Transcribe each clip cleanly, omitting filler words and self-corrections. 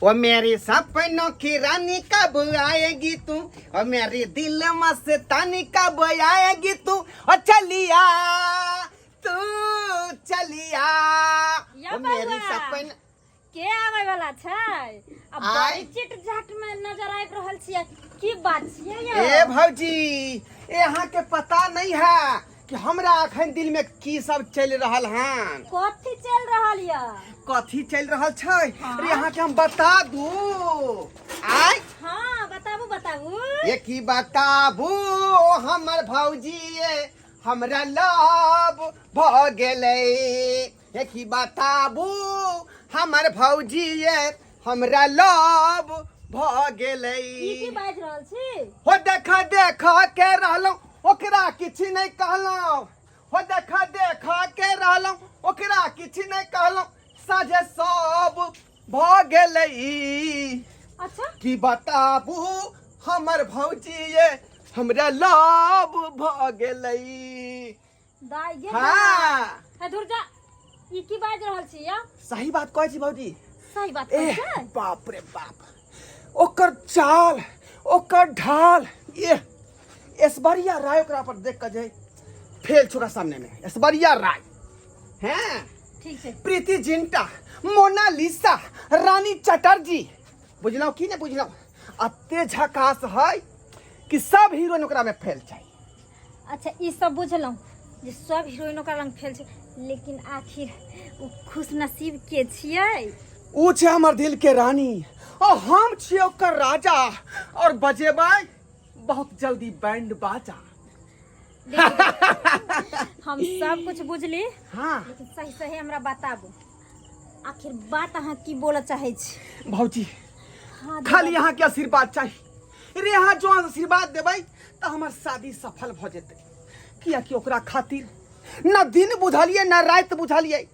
वो मेरे सपनों की रानी कब आएगी तू, और मेरे दिल मस्तानी कब आएगी तू, और चलिया तू चलिया। वो मेरी सपन के आवे वाला छै, अब बड़ी चिट झट में नजर आबि रहल छियै, की बात छियै ये? ए भौजी, यहाँ के पता नहीं है कि हमरा अखन दिल में की सब चल रहल हन। कथी चल रहल ये? कथी चल रहल छै? अरे यहाँ के हम बता दू। आय हाँ बताबू बताबू। ये की बताबू हमर भौजी ये हमरा लव भ गेलै। ये की बताबू हमर भौजी ये हमरा लव भ गेलै। ई की बाज रहल छी? हो देखा देखा के रहलौ ओकरा किछ नहीं कहलौ, हो देखा देखा के रहलौ ओकरा किछ नहीं कहलौ, साझे सब भ गेलै। अच्छा की बताबू हमर भौजी ये हमरा लव भ गेलै। दाई गे हाँ है दूर जा। ई की बाज रहल छी या? सही बात कहै छी भौजी। सही बात ए कहै छै? बाप रे बाप, ओकर चाल ओकर ढाल, ये ऐश्वर्या राय ओकरा पर देख के जे फेल छोरा सामने में। ऐश्वर्या राय हैं, ठीक छै। प्रीति जिंटा, मोनालिसा, रानी चटर्जी, बुझलौ कि नहीं बुझलौ? अते झकास है कि सब हीरोइन ओकरा में फेल छै। अच्छा ई सब बुझलौं जे सब हीरोइन ओकरा रंग फेल छै, लेकिन आखिर वो खुश नसीब के छियै? ऊ छै हमर दिल के रानी और हम छियै ओकर राजा, और बजेबै बहुत जल्दी बैंड बाजा। हम सब कुछ बुझली, हाँ लेकिन सही सही हमरा बताबू आखिर बात अहाँ की बोलऽ चाहै छी? भौजी हाँ खाली यहाँ के आशीर्वाद चाहिए। रे यहाँ जो आशीर्वाद देबै तो हमार शादी सफल भ जेतै। किया कि ओकरा खातिर न दिन बुझलिए न रात बुझलिए,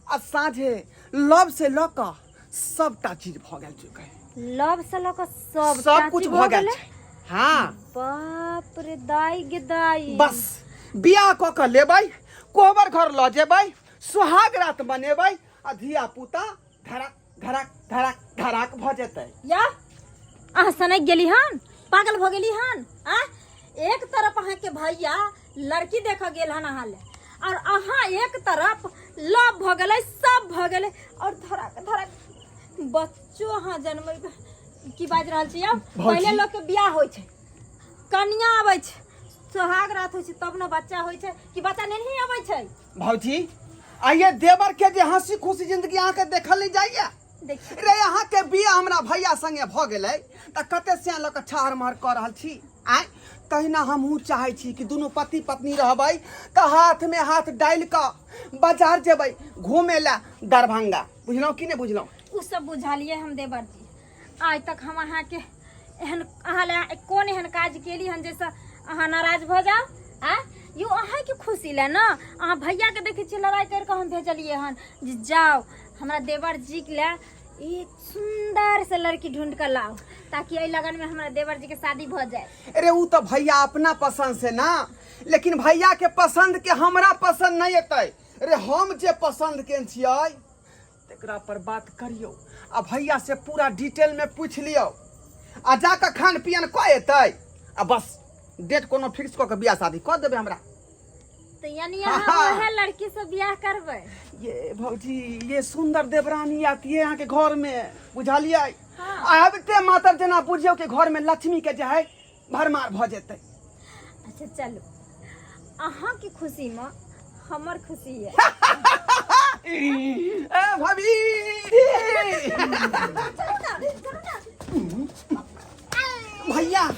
आ साँझे लव से ल क सबटा चीज भ गेल चुके। लव से लऽ कऽ सब कुछ भ गेल छै। हाँ बाप रे दाई गे दाई। बस बियाह क के लेबै, कोबर घर ल जेबै, सुहाग रात बनेबै, आ धिया पुता धड़क धड़क धड़क धड़क भ जेतै। या अहाँ सनक गेली हन, पागल भ गेली हन। आ एक तरफ अहाँ के भैया लड़की देख गेल हन अहाँ ले, और अहाँ एक तरफ लव भ गेलै, सब भ गेलै, और धड़क धड़क बच्चो अहाँ जन्मै की बाज रहल छी? अब पहले लोग के बियाह होइ छै, कन्या आबै छै, सुहाग रात होइ छै, तब न बच्चा होइ छै, कि बच्चा नहीं आबै छै? भौजी आइए देवर के जे हंसी खुशी जिंदगी अहाँ के देखल नहीं जाइए। देखिए रे यहाँ के बियाह हमरा भैया संगे भ गेलै त कते से ल के छाहर मार कर रहल छी। आय तहिना हमहू चाहे छी कि दोनों पति पत्नी रहबै त हाथ में हाथ डाल के बाजार जेबै घूमे ला दरभंगा। बुझलौ कि नहीं बुझलौ? उ सब बुझलिए हम देवर जी। आज तक हम अहाँ के एहन अहाँ ले कोन एहन काज केली हन जैसे अहाँ नाराज भ जाओ? आ यू अहाँ के खुशी ले ना, अहाँ भैया के देखे छियै लड़ाई कर के हम भेजलिए हन जे जाओ हमरा देवर जी के ले एक सुंदर से लड़की ढूंढ कर लाओ, ताकि एहि लगन में हमारा देवर जी के शादी भ जाए। अरे ऊ तो भैया अपना पसंद से ना, लेकिन भैया के पसंद के हमरा पसंद नहीं एतै। अरे हम जे पसंद के छियै तेकरा पर बात करियो, आ भैया से पूरा डिटेल में पूछ लियो, आ जाके खान पियन क एतै, आ बस डेट कोनो फिक्स क के बियाह शादी क देबै हमरा। तो यानी अहाँ ओहे लड़की से बियाह करबै? ये भौजी ये सुंदर देवरानी आती है यहाँ के घर में, बुझलिए? हाँ। आबते मातर जना बुझियो के घर में लक्ष्मी के जे है भरमार भ जेतै। अच्छा चलो, अहाँ की खुशी में हमर खुशी है। ए भाभी भैया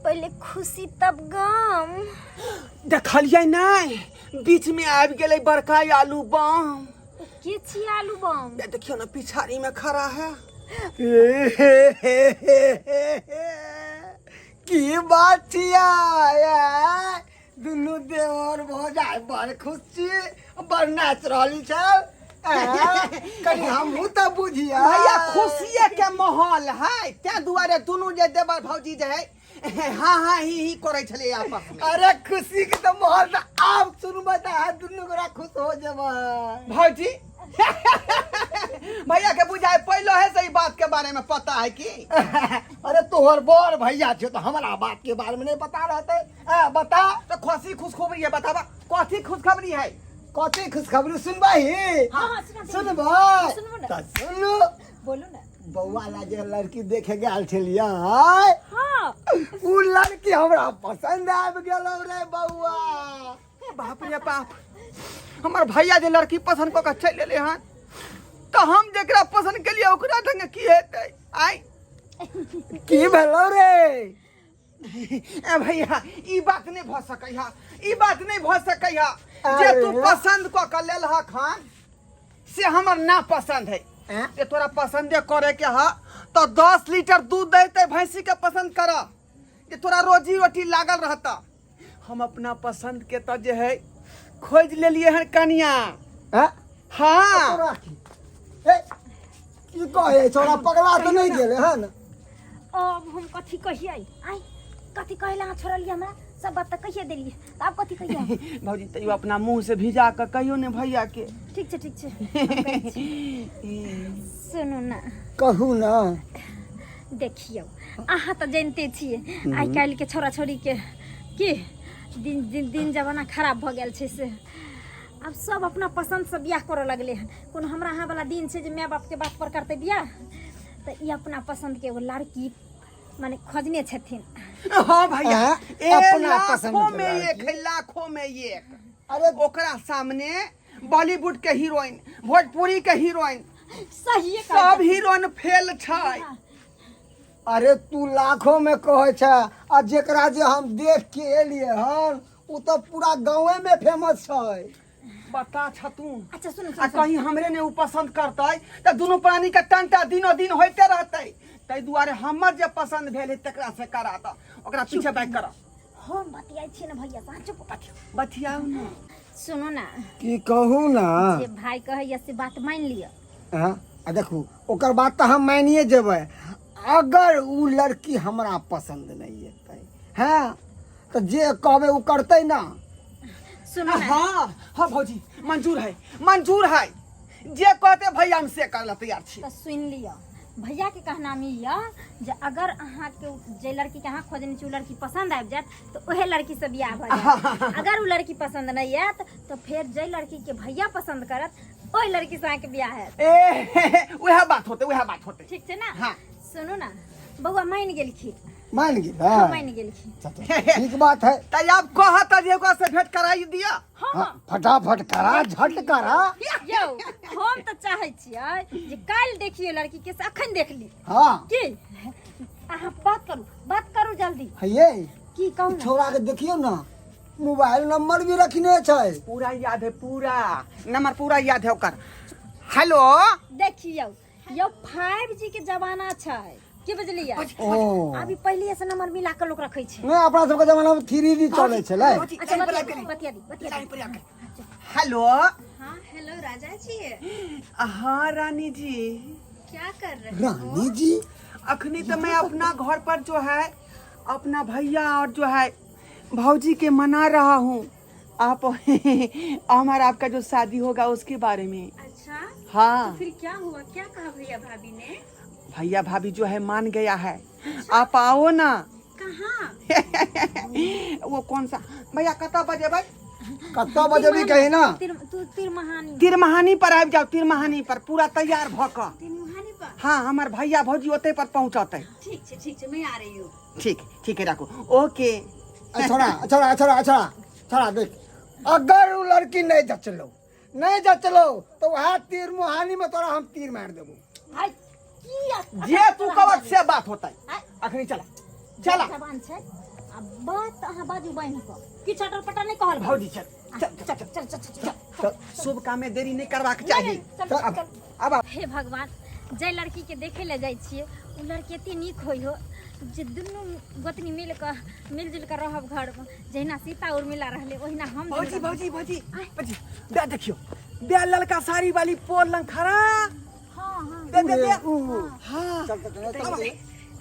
पहले खुशी तब गम। देखलिए नहीं बीच में आबि गेलै बड़का आलू बम। के छी आलू बम? देखियो ना पिछाड़ी में खड़ा है। की बात छिया दुनू देवर भौजाई बड़ खुशी बड़ नाच रहली छल। कहीं हमहू तो बुझिया भैया खुशिये के माहौल है, त्या दुआरे दुनू जे देवर भौजी जे है हाँ हाँ ही करे छले आपस में। अरे खुशी के तो माहौल त आप सुनबे त दुनू गोरा खुश हो जेबे भौजी। भैया के बुझाए पहले है सही बात के बारे में पता है कि अरे तोहर बड़ भैया छे तो हमरा बात के बारे में नहीं पता रहते। बता तो खुशी खुशखबरी है, बतावा कथी खुशखबरी है? कथी खुशखबरी सुनबाही? हाँ, सुनबा सुनबो ना। तो सुन। बोलू ना। बउआ ला जे लड़की देखे गेल छलियै हाँ उ लड़की हमरा पसंद आबि गेलौ रे बउआ। बाप रे बाप, हमार भैया जे लड़की पसंद कऽ के चलि एले हन तो हम जेकरा पसंद केलिए ओकरा ढंग की हेतै? आई की भेलौ रे? ए भैया ई बात नहीं भ सकैया, ई बात नहीं भ सकैया जे तू अरे। पसंद कऽ के लेलह खान से हमर ना पसंद है। जे तोरा पसंदे करे के हा तो 10 लीटर दूध देते भैंसी के पसंद कर, जे तोरा रोजी रोटी लागल रहता। हम अपना पसंद के तो जे है खोज लेलिए हन कनिया। हैं? हाँ तोरा की ए की कहे छोरा पगला तो नहीं गेले हन? अब हम कथी कहिए? आई कथी कहला छोड़लिए हमरा? सब बात तो कहिए देलिए, तो आप कथी कहिए? भौजी तैयो अपना मुंह से भिजा के कहियो ने भैया के। ठीक छै ठीक छै, हम कहै छी। सुनू ना, कहू ना। देखियो अहाँ तो जानते छिए आइ काल्हि के छोरा छोरी के की दिन दिन दिन जमाना खराब भ गेल छै से अब सब अपना पसंद से बियाह करे लगले हन। कोनो हमरा अहाँ वाला दिन छै जे माय बाप के बात पर करते बियाह, तो ई अपना पसंद के एगो लड़की माने खोजने छथिन। हाँ भैया, अपना पसंद लाखों के में लड़की। एक है, लाखों में एक। अरे ओकरा सामने बॉलीवुड के हीरोइन, भोजपुरी के हीरोइन, सही सब हीरोइन फेल छै। अरे तू लाखों में कहे छ आ जेकरा जे हम देख के एलिए हन उ तो पूरा गांवे में फेमस छै। बता छ तू। अच्छा सुन आ कहीं हमरे ने उ पसंद करतै त दोनों प्राणी के टंटा दिनो दिन होते रहतै। तै दुआरे हमर जे पसंद भेल है तकरा से करा द, ओकरा पीछे बैक कर। हम बतियाई छी ना भैया साँच बतियाऊ ना। सुनो ना, की कहू ना। जे भाई कहैया से बात मान लिया। हाँ, आ देखू ओकर बात तो हम मानिए जेबै अगर उ लड़की हमरा पसंद नहीं एतै। हाँ तो जे कहबे उ करतै ना। सुनो ना, हाँ हाँ भौजी मंजूर है, मंजूर है। जे कहते भैया हम से कर ला तैयार छी। तो सुन लिया भैया के कहना में ये जे अगर अहाँ के जे लड़की के अहाँ खोजने छी उ लड़की पसंद आबि जात तो ओहे लड़की से बियाह भ जात। अगर उ लड़की पसंद नहीं आत तो फिर जे लड़की के भैया पसंद करत ओही लड़की से अहाँ के बियाह हैत। ए वह बात होते, वह बात होते। ठीक छै ना? हाँ। सुनू ना, बउआ मान गेलखिन। मान गेल? हाँ, मान गेलखिन। ठीक बात है। तै अब कहत जे ओकरा से भेंट कराई दिया। हाँ, फटाफट करा, झट करा। यौ हम तो चाहे छियै जे काल्हि देखिए लड़की के से अखन देख ली हाँ की अहाँ बात करू जल्दी। है की कहू ना? छोरा के देखियो ना मोबाइल नंबर भी रखने छै। पूरा याद है, पूरा नंबर पूरा याद है ओकर। हेलो देखियो यो 5G के जमाना छै की बुझलियै? ओ अभी पहले से नंबर मिला के लोग रखै छै। नहीं अपना सबके जमाना में 3G चले छलै। अच्छा बतिया दी। हेलो। हाँ हेलो राजा जी, हाँ रानी जी, क्या कर रहे रानी जी अखनी तो मैं अपना घर पर जो है अपना भैया और जो है भौजी के मना रहा हूँ। आप हमारा आपका जो शादी होगा उसके बारे में। अच्छा हाँ, फिर क्या हुआ, क्या कहा भैया भाभी ने? भैया भाभी जो है मान गया है। आप आओ ना। कहाँ? वो कौन सा भैया कता बजे भाई? कत्ता बजे भी कही ना। तिरमहानी तिरमहानी पर आबि जाओ, तिरमहानी पर पूरा तैयार भ क। तिरमुहानी पर? हाँ, हमार भैया भौजी ओते पर पहुँचते। ठीक है मैं आ रही हूँ। ठीक है रखो। ओके। छोड़ा देख अगर वो लड़की नहीं जचलो तो वह तीर मुहानी में तोरा हम तीर मार देबो। भाई की जे तू कवत से बात होता है अखनी चला जबान छै अब बात अहाँ बाजू बहन को की छटर पटर नहीं कहल भौजी चल शुभ काम में देरी नहीं करबाक चाहिए। चल अब हे भगवान, जे लड़की के देखे ले जाय छियै उ लड़की एते नीक होय हो जे दुनू गोतनी मिलजुल कर रहब घर में। जहिना सीता उर्मिला रहले ओहिना हम भौजी बे देखियो, बे ललका साड़ी वाली पोल लंग खड़ा। हां दे हां चल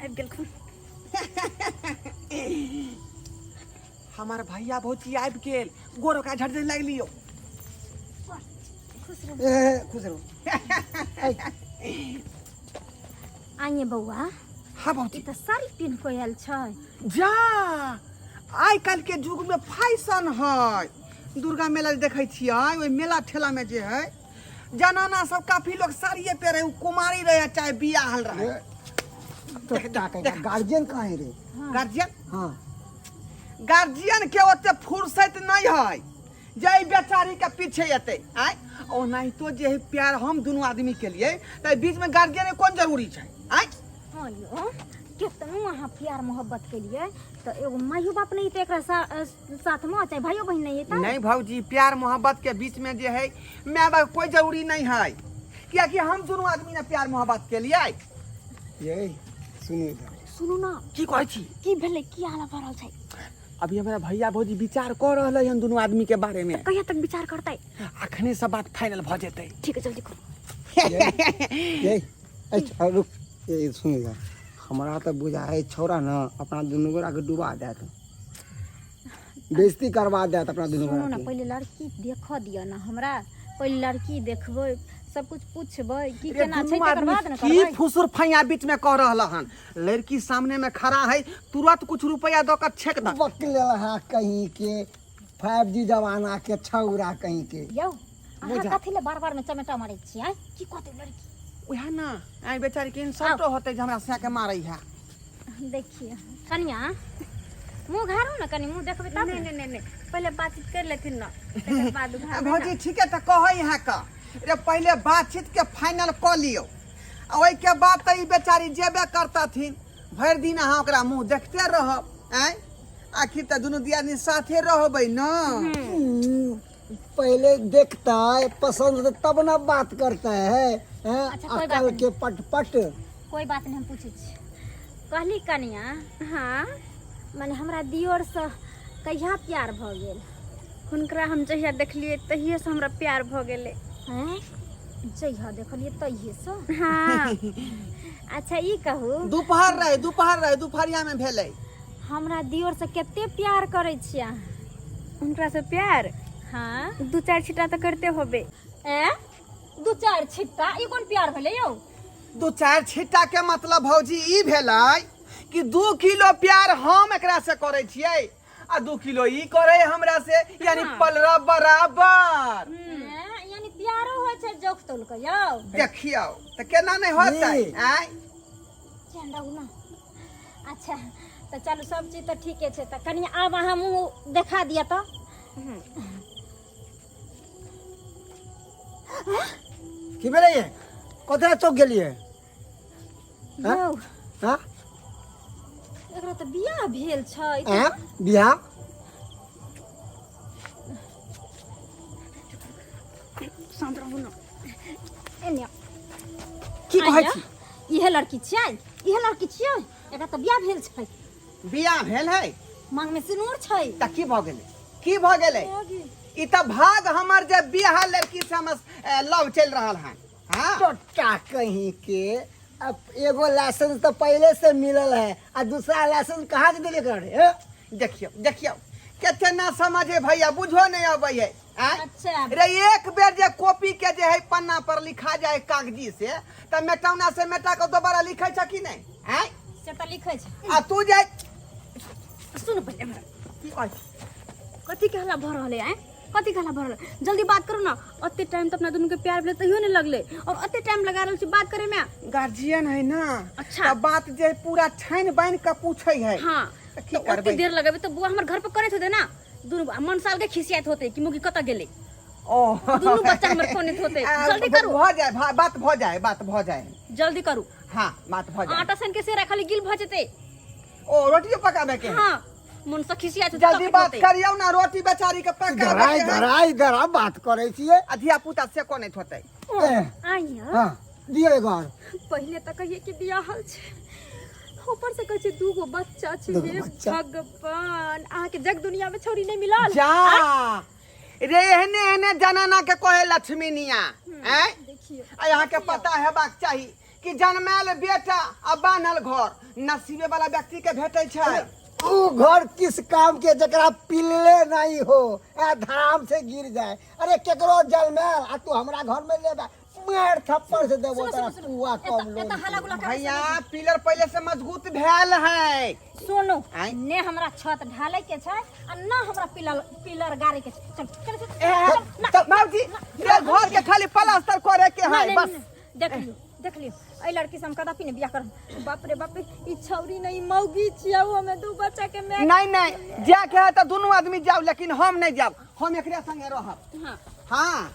आबि गेलखुन। हमार भैया भौजी आबि गेल, गोरो का झट दे लागलियो। खुश रहो। खुश रहो। आइए बउआ हाँ ई भौजी त साड़ी पिन्ह के आयल छै। जा आइ काल्हि के युग में फैशन है। दुर्गा मेला देखै छियै ओहि मेला ठेला में जे है जनाना सब काफी लोग साड़िए पहिरे, कुमारी रहे चाहे बियाह रहे। तो क्या कहेगा गार्जियन कहाँ है रे? गार्जियन हाँ गार्जियन के ओते फुर्सत नहीं है जे ई बेचारी के पीछे एते आय। ओनाहितो जे है प्यार हम दोनों आदमी के लिए तो बीच में गार्जियन के कौन जरूरी छै आय। अयो केतनो अहाँ प्यार मोहब्बत के लिए तो एगो माइयो बाप नहीं तो एकरा साथ में चाहे भाइयो बहन नहीं है नहीं भौजी, प्यार मोहब्बत के बीच में जे है माँ बाप कोई जरूरी नहीं है, क्या कि हम दोनों आदमी ने प्यार मोहब्बत के लिए। ये सुनिए इधर। सुनू ना की कहै छी? की भेले की हाल भरल छै? अभी हमारा भैया भौजी विचार कर रहे हैं दोनों आदमी के बारे में। कहिया तक विचार करतै? अखने सब बात फाइनल भ जेतै। ठीक है जल्दी करो। ये अच्छा रुक, ये सुन इधर। हमारा तो बुझा है छौरा ना अपना दुनू गोरा के डुबा देत, बेइज्जती करवा देत अपना दुनू सुनो गोरा ना के। पहले लड़की देख दिया ना हमरा, पहले लड़की देखबै सब कुछ पूछबै की रे केना छै दुनू तकर बाद आदमी न की करबै। फुसुर फैया बीच में कह रहल हन। लड़की सामने में खड़ा है, तुरंत कुछ रुपया दो कर छेक द। बकले है कहीं के 5G जमाना के छौरा कहीं के। यौ अहाँ कथि ले बार-बार में चमेटा मारै छी? आय की कहतै लड़की? उहे ना आई बेचारी के इंसल्टो होते जे हमरा से के मारै है। देखिए कनिया मुंह घारू ना, कनी मुंह देखबै तब। नहीं नहीं नहीं पहले बातचीत कर लेथिन ना तकर बाद उघार भौजी ठीके त कहै है का रे पहले बातचीत के फाइनल क लियो, ओइ के बाद त ई बेचारी जेबे करतथिन। भर दिन अहाँ ओकरा मुंह देखते रहब आय। आखिर त दुनू दियादनी साथे रहबै न। पहले देखता है पसंद है तब ना बात करता है, हैं? अच्छा, कोई बात अकल नहीं। के पट कोई बात नहीं, हम पूछै छी। कहली कनिया हाँ माने हमरा दियोर से कहिया प्यार भ गेल? हुनकरा हम जहिया देखलिए तहिए से हमरा प्यार भ गेले। हैं जहिया देखलिए तहिए से? हाँ अच्छा ई कहू दोपहर दुपहरिया में भेलै। हमरा दियोर से केते प्यार करै छियै अहाँ? उनकरा से प्यार हाँ 2-4 छिटा तो करते होबे। ए 2-4 छिट्टा ई कोन प्यार भेलै यौ? 2-4 छिट्टा के मतलब भौजी ई भेलै कि 2 किलो प्यार हम एकरा से करे छियै आ 2 किलो ई करे हमरा से, यानी पलरा बराबर। यानी प्यारो होइ छै जोख तोल के यौ? देखियो त केना नहीं होतै जी। आय। चल रहू ना। अच्छा तो चलू सब चीज तो ठीके छै, त कनी आब अहाँ मुंह देखा दिया तो। की भेलै ये? कतरा चौक गेलिए? यौ हाँ एकरा तो बियाह भेल छै। हैं? बियाह शांत रहू ना। एने की कहै छी? इहे लड़की छियै, इहे लड़की छियै। एकरा तो बियाह भेल छै, बियाह भेल है मांग में सिनूर छै। त की भ गेलै? की भ गेलै? ई त भाग हमर जे बियाह लड़की से हम लव चल रहल है। हाँ टोटा कहीं के। अब एगो लाइसेंस तो पहले से मिलल है और दूसरा लाइसेंस कहाँ से दिले करे? देखियो केते ना समझे भैया, बुझो नहीं अबै है आय। अच्छा रे एक बेर जे कॉपी के जे है पन्ना पर लिखा जाए कागजी से त मेटौना से मेटा के दोबारा लिखै छ कि नहीं आय? से तो लिखै छै। आ तू जे सुन पहले हमरा की कहै? कथी के हल्ला भ रहले है? कथी के हल्ला भ रहले? जल्दी बात करू ना। अत्ते टाइम तो अपना दुनू के प्यार भेले तहियो नहीं लगले और अत्ते टाइम लगा रहल छी बात करे में। गार्जियन है ना। अच्छा। त बात जे पूरा छाइन बाइन के पूछै है। हाँ त की तो करबै? अत्ते देर लगेबे तो बुआ हमर घर पे करैत होते ना। दुनू मन साल के खिसियात होते कि मुगी कत गेले। ओ दुनू बच्चा हमर कोने होते। जल्दी करू, भ जाए बात भ जाए। जल्दी करू। हाँ बात भ जाए। आटा सन के सेरा खाली गिल भ जेते। ओ रोटियो पकाबे के? हाँ मन से खिसियात होते। जल्दी बात करियो ना, रोटी बेचारी के घराई पकाबे। घराई घरा बात करे छिए। अधिया पुता से कोने होते। आइया हाँ दिए घर पहले तो कहिए कि बियाहल छै, ऊपर से कहै छै दूगो बच्चा छै। दूगो हे बच्चा। भगवान अहाँ के जग दुनिया में छोरी नहीं मिलल। जा रे एहने जनाना के कहे लक्ष्मीनिया हैं? देखिए आ यहाँ के पता हेबाक चाही कि जन्माल बेटा आ बान्हल घर नसीबे वाला व्यक्ति के भेटै छै। ऊ घर किस काम के जकरा पिल्ले नहीं हो, धराम से गिर जाए। अरे केकरो जल में आ तू हमरा घर में ले मार थप्पड़ से देबो तोरा कुआ कम लोग एता हल्ला गुला करे भैया पिलर पहले से मजबूत भेल है। सुनो आँय? ने हमरा छत ढाले के छै आ न हमरा पिलर गाड़े के छै। चल चल तो मौजी ये घर के खाली प्लास्टर करे के है बस। देख लियो ए लड़की से हम कदापि ने बियाह कर। बाप रे ई छौरी नहीं मौगी छिया वो में दू बच्चा के मैं नहीं जा के है तो दोनों आदमी जाओ लेकिन हम नहीं जाओ, हम एकरे संगे रहब। हां हां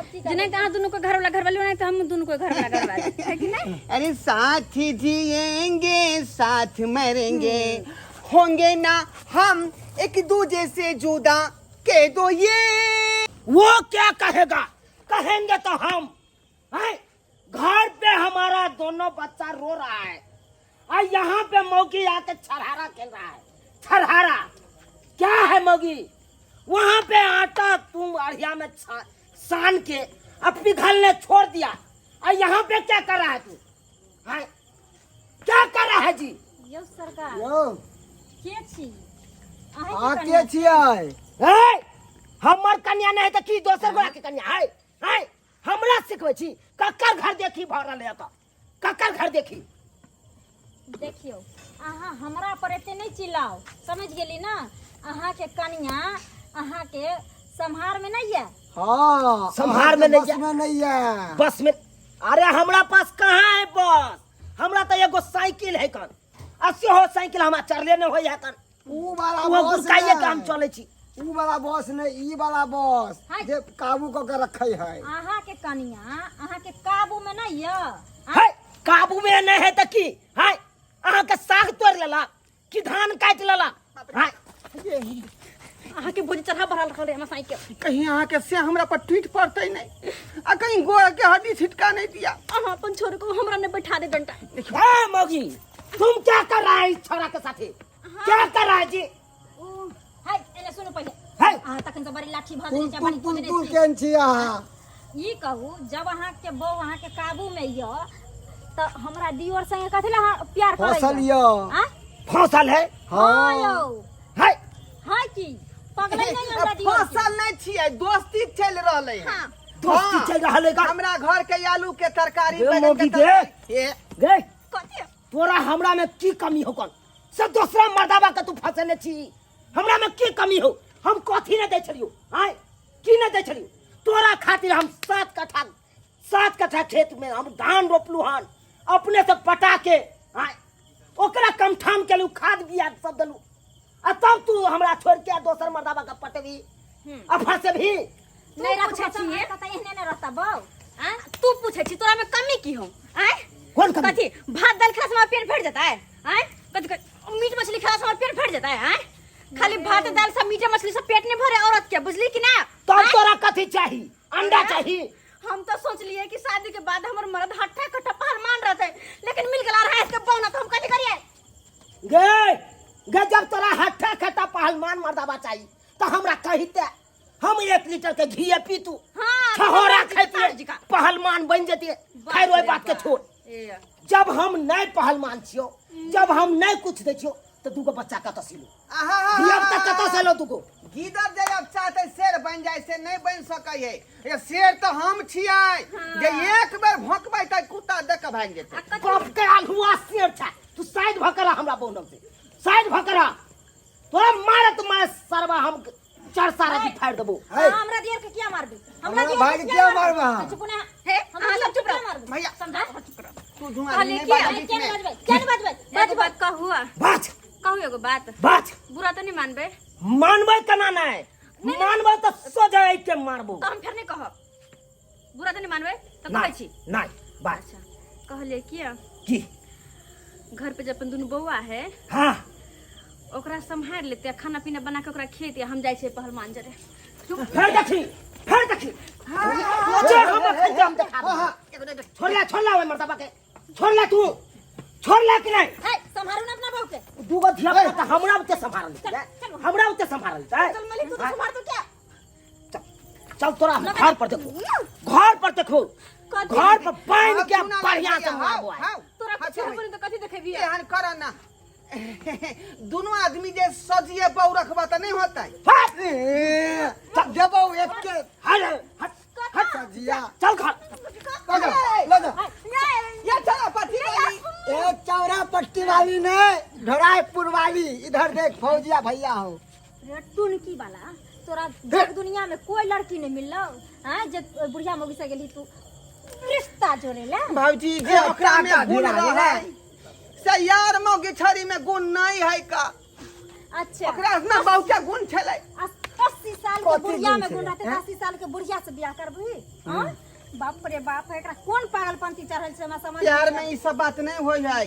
जिन्हें कहा दोनों को घर वाली बनाए तो हम दोनों को घर वाली है कि नहीं? अरे साथ जिएंगे साथ मरेंगे, होंगे ना हम एक दूजे से जुदा, कह दो ये। वो क्या कहेगा, कहेंगे तो हम हैं? घर पे हमारा दोनों बच्चा रो रहा है और यहाँ पे मौगी आके छरहारा खेल रहा है। छरहारा क्या है मौगी? वहाँ पे आटा तुम अड़िया में सान के अब पिघलने छोड़ दिया और यहाँ पे क्या कर रहा है तू? हैं? क्या कर रहा है जी? यो सरकार यो के छी आ के छियै? है हमर कन्या नहीं तो की दोसर गोरा के कन्या है? है हमरा सिखबै छी ककर घर देखी भरल है तो ककर घर देखी? देखियो अहाँ हमरा पर एते नहीं चिल्लाओ, समझ गेली ना? अहाँ के कन्या अहाँ के संहार में नहीं है। हां संहार में नहीं बस में नहीं है। बस में अरे हमरा पास कहाँ है बस? हमरा तो एगो साइकिल है कन, अस्सी हो साइकिल हमरा चढ़ले न होय है कन। ऊ वाला वो बस गुरकाइए नहीं। काम चले छी। ऊ वाला बस नहीं, ई वाला बस हाय। जे काबू क के रखे है। अहाँ के कन्या अहाँ के काबू में नहीं है। है काबू में नहीं है त की है? अहाँ के साग तोड़ लेला कि धान काट लेला? है अहाँ के बोझ चढ़ा बढ़ा रखल है साइकिल। कहीं अहाँ के से हमरा पर ट्वीट पड़ते नहीं आ कहीं गोड़ के हड्डी छिटका नहीं दिया। अहाँ अपन छोरे को हमरा ने बैठा दे घंटा। है मौगी तुम क्या कर रहा है इस छोरा के साथे? क्या कर रहा है जी? हाय एने सुनो पहले। है अहाँ तखन से बड़ी लाठी भर तू देने तू बड़ी तू कुदने तू छी। केन छी अहाँ? ई कहू जब अहाँ के बहू अहाँ के काबू में य त हमरा दियोर संगे कथि ला प्यार करे? फसल यो। हां फसल है? हां यो है हां की पगलै नहीं हमरा दियोर। फसल नहीं छिए, दोस्ती चल रहले है। हां दोस्ती चल रहा है का? हमरा घर के आलू के तरकारी बे बैगन मौगी के दे। तरकारी। ए, गए कथि तोरा हमरा में की कमी हो कन? सब दूसरा मर्दाबा के तू फसने छी, हमरा में की कमी हो? हम कथी न दे छलियो? हाय की न दे छलियो? तोरा खातिर हम 7 कट्ठा खेत में हम धान रोपलू हन, अपने से पटा के हाय ओकरा कमठाम केलू, खाद बिया सब देलू आ तब तू हमरा छोड़ के दोसर मर्दाबा के पटवी अफर से भी नहीं पूछे रखो छिए? त एहने न रहता बहू। हां तू पूछे छी तोरा में कमी की हो? आय कौन कमी? कथी भात दाल खास में पेट फट जाता है? आय कथी मीट मछली खास में पेट फट जाता है? आय खाली भात दाल सब मीट मछली सब पेट नहीं भरे औरत के, बुझली कि ना? तब तोरा कथी चाही? अंडा चाही? हम तो सोच लिए कि शादी के बाद हमर मर्द हट्ठा कट्ठा पहलवान रहते, लेकिन मिल गला रहा है इसके पौना तो हम कथी करिए? गे जब तोरा हट्ठा खट्टा पहलवान मर्दाबा चाहिए तो हमरा कहिते हम 1 लीटर के घी पी तू हाँ, छहोरा तो खाती जी का। पहलवान बन जेती। खैर ओई बात के छोड़। ए, जब हम नहीं पहलवान छियो, जब हम नहीं कुछ दे छियो तो दूगो बच्चा कत से लो? आहा धिया पुता कत से लो दूगो? गीदड़ जे अब चाहते शेर बन जाए से नहीं बन सकै है। ये शेर तो हम छियै जे एक बेर भौंकबै त कुत्ता देख के भाग जेतै। बाप के आलुआ शेर था, तू साइड भकरा हमरा बोनम से साइड भकरा। तोरा मारत मैं सरवा हम 4 सारा की फाड़ देबो। हमरा दियर के क्या मारबी? हमरा भाई के क्या मारबा? चुप ना हे हमरा सब चुप रह। भैया समझा चुप रह। तू धुआं कहले नहीं कि बाजा अरे बीच केन में। बजबै? केन बजबै? एगो बात कहू बात कहू एगो बात बात बुरा तो नहीं मानबे मानबै केना नहीं? मानबै तो सोझे के मारबो। तो हम फिर नहीं कहब। बुरा तो नहीं मानबे तो कहै नहीं छी। नहीं बात अच्छा कहले किया की? घर पे जब अपन दुनू बौआ है हाँ ओकरा संभाल लेते, खाना पीना बना के ओकरा खिएते, हम जाय छे पहलवान जरे। फिर देखी जे हम खैते हम देखा दे। छोड़ ला ओए मर्दाबा के, छोड़ ला तू, छोड़ ला कि नहीं? है संभारू ना अपना बहू के। दूगो धिया पुता हमरा उते संभाल ले, हमरा उते संभाल ले। चल मलिक तू तो संभार तो क्या? चल तोरा घर पर देखो, घर पर देखो, घर पर पानी के बढ़िया से मारबो। तोरा कुछ अपन तो कथी देखेबी? एहन कर ना दोनों आदमी जे सजिए बहू रखबा त नहीं होतै। देबो एक के हट हट हट अच्छा जिया चल खा ले जा, ले जा। ये चला पति वाली एक चौरा पट्टी वाली नहीं ढराईपुर वाली इधर देख फौजिया भैया हो रे टुनकी वाला तोरा जग दुनिया में कोई लड़की नहीं मिललो हैं जे बुढ़िया मौगी से गेली तू रिश्ता जोड़े ले भौजी जे ओकरा में गुण धीरा धीरा। है से यार मौगी छड़ी में गुण नहीं है का अच्छा ओकरा में बहुते गुण छले 80 साल के कथी बुढ़िया गुण में छै, गुण रहते हैं? 80 साल के बुढ़िया से बियाह करबही हां बाप रे बाप एकरा कौन पागलपंती चढ़ल छै हमरा समझ प्यार में ई सब बात नहीं होय है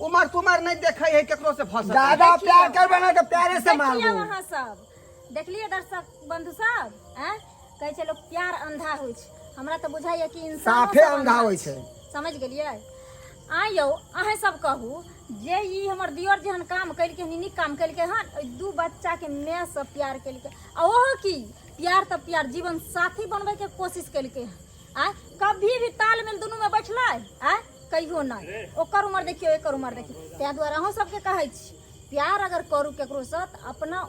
उमर तुमर नहीं देखे है केकरो से फंसल ज्यादा प्यार करबे ना तो प्यारे से मार देखलिए दो वहां सब देखलिए दर्शक बंधु सब हैं कहै छै लोग प्यार अंधा होइ छै हमरा तो बुझाइए कि इंसान साफे अंधा होइ छै समझ गेलिए आइयो अहे सब कहू जे ई हमर दियोर जेहन काम कइलके नीक काम कइलके हन ओइ दू बच्चा के माय से प्यार कइलके आ ओहो की प्यार त प्यार जीवन साथी बनबै के कोशिश कइलके आ कभी भी तालमेल दुनू में बैठलै आ कहियो नहीं ओकर उम्र देखियो एकर उम्र देखियो तै दुआरे अहों सबके कहै छी प्यार अगर करू केकरो से त अपना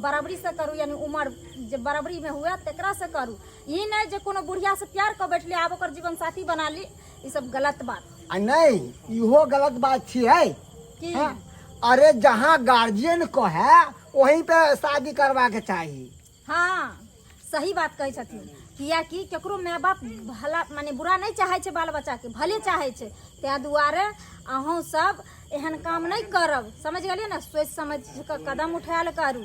बराबरी से करू यानी उम्र जे बराबरी में हुए तेकरा से करू ई नहीं जे कोनो बुढ़िया से प्यार कर बैठले आब ओकर जीवन साथी बना ली ई सब गलत बात आ नहीं इहो गलत बात छियै की हाँ? अरे जहाँ गार्जियन को है वहीं पे शादी करवा के चाहिए हाँ सही बात कहै छथिन कियाकि केकरो माय बाप भला माने बुरा नहीं चाहे छै बाल बच्चा के भले चाहे छै तै दुआरे अहूँ सब एहन काम नहीं करब समझ गेलिए ना सोच समझ के कदम उठायल करू